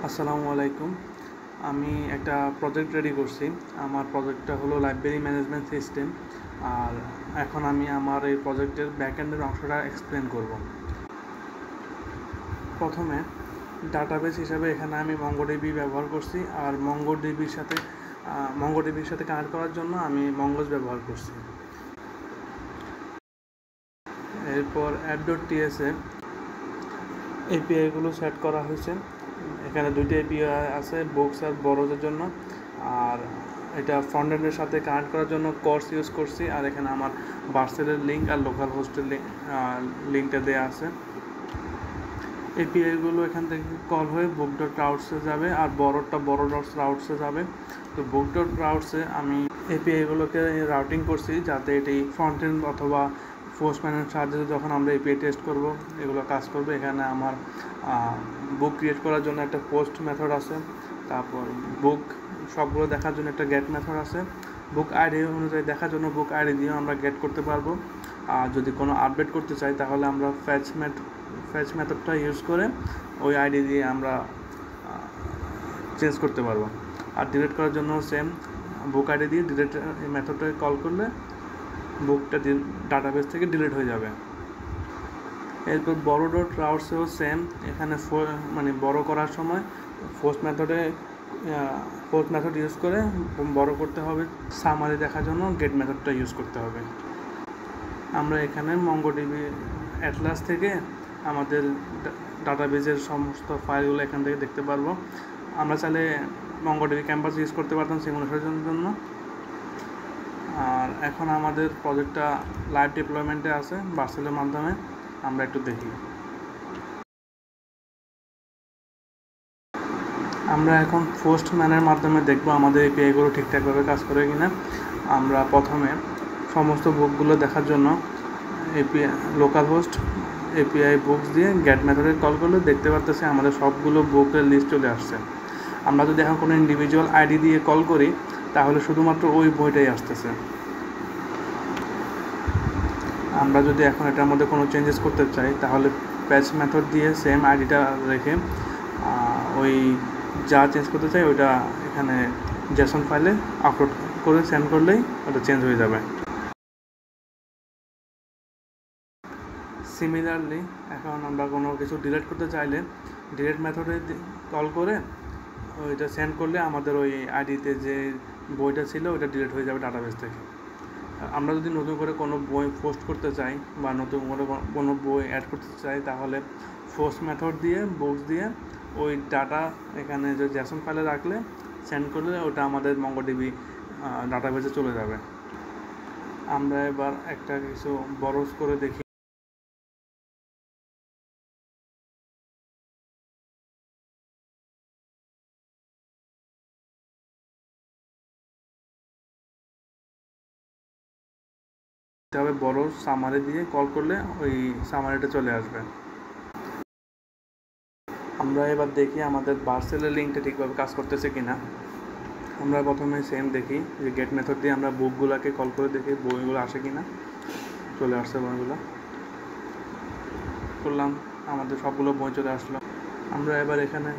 আসসালামু আলাইকুম। আমি একটা প্রজেক্ট রেডি করছি। আমার প্রজেক্টটা হলো লাইব্রেরি ম্যানেজমেন্ট সিস্টেম। আর এখন আমি আমার এই প্রজেক্টের ব্যাকএন্ডের অংশটা এক্সপ্লেন করব। প্রথমে ডাটাবেস হিসাবে এখানে আমি মঙ্গোডিবি ব্যবহার করছি, আর মঙ্গোডিবির সাথে কানেক্ট করার জন্য আমি মঙ্গোজ ব্যবহার করছি। এরপর app.ts এ এপিআইগুলো সেট করা হয়েছে। এখানে দুইটা এপিআই আছে, বুকস আর বরোজের জন্য। আর এটা ফ্রন্ট এন্ডের সাথে কানেক্ট করার জন্য কোর্স ইউজ করছি। আর এখানে আমার ভার্সেলের লিঙ্ক আর লোকাল হোস্টের লিঙ্কটা দেওয়া আছে। এপিআইগুলো এখান থেকে কল হয়ে book.routes-এ যাবে, আর বড়.routes-এ যাবে। তো book.routes-এ আমি এপিআইগুলোকে রাউটিং করছি যাতে এটি ফ্রন্ট এন্ড অথবা পোস্টম্যানের সাহায্যে যখন আমরা এপিআই টেস্ট করব এগুলো কাজ করবে। এখানে আমার বুক ক্রিয়েট করার জন্য একটা পোস্ট মেথড আছে, তারপর বুক সবগুলো দেখার জন্য একটা গেট মেথড আছে। বুক আইডি অনুযায়ী দেখার জন্য বুক আইডি দিয়েও আমরা গেট করতে পারবো। আর যদি কোনো আপডেট করতে চাই তাহলে আমরা ফ্যাচ মেথডটা ইউজ করে ওই আইডি দিয়ে আমরা চেঞ্জ করতে পারবো। আর ডিলিট করার জন্য সেম বুক আইডি দিয়ে ডিলিট মেথডটাকে কল করলে বুকটা ডাটাবেস থেকে ডিলিট হয়ে যাবে। এরপর বড়.routes-এও সেম। এখানে বড় করার সময় পোস্ট মেথড ইউজ করে বড় করতে হবে। সামারি দেখার জন্য গেট মেথডটা ইউজ করতে হবে। আমরা এখানে মঙ্গোডিবি অ্যাটলাস থেকে আমাদের ডাটাবেজের সমস্ত ফাইলগুলো এখান থেকে দেখতে পারবো। আমরা চাইলে মঙ্গোডিবি ক্যাম্পাস ইউজ করতে পারতাম সিমুলেশনের জন্য। আর এখন আমাদের প্রজেক্টটা লাইভ ডিপ্লয়মেন্টে আছে ভার্সেলের মাধ্যমে। আমরা একটু দেখি। আমরা এখন পোস্টম্যানের মাধ্যমে দেখব আমাদের এপিআইগুলো ঠিকঠাকভাবে কাজ করে কিনা। আমরা প্রথমে সমস্ত বুকগুলো দেখার জন্য লোকাল হোস্ট এপিআই বুকস দিয়ে গেট মেথডে কল করলে দেখতে পারতেছি আমাদের সবগুলো বুকের লিস্ট চলে আসছে। আমরা যদি এখন কোনো ইন্ডিভিজুয়াল আইডি দিয়ে কল করি তাহলে শুধুমাত্র ওই বইটাই আসতেছে। আমরা যদি এখন এটার মধ্যে কোনো চেঞ্জেস করতে চাই তাহলে প্যাচ মেথড দিয়ে সেম আইডিটা রেখে ওই যা চেঞ্জ করতে চাই ওইটা এখানে জেসন ফাইলে আপলোড করে সেন্ড করলেই ওটা চেঞ্জ হয়ে যাবে। সিমিলারলি এখন আমরা কোনো কিছু ডিলিট করতে চাইলে ডিলিট মেথডে কল করে ওইটা সেন্ড করলে আমাদের ওই আইডিতে যে বইটা ছিল ওইটা ডিলিট হয়ে যাবে ডাটাবেস থেকে। আমরা যদি নতুন করে কোনো বই পোস্ট করতে চাই বা নতুন করে কোনো বই অ্যাড করতে চাই তাহলে পোস্ট মেথড দিয়ে বুকস দিয়ে ওই ডাটা এখানে যে জেসন ফাইলে রাখলে সেন্ড করলে ওটা আমাদের মঙ্গোডিবি ডাটাবেসে চলে যাবে। আমরা এবার একটা কিছু বরজ করে দেখি। তবে বড় সামারি দিয়ে কল করলে ওই সামারিটা চলে আসবে। আমরা এবার দেখি আমাদের ভার্সেলের লিঙ্কটা ঠিকভাবে কাজ করতেছে কিনা। আমরা প্রথমে সেম দেখি যে গেট মেথড দিয়ে আমরা বুকগুলোকে কল করে দেখি বইগুলো আসে কিনা। চলে আসছে বইগুলো, করলাম, আমাদের সবগুলো বই চলে আসলো। আমরা এবার এখানে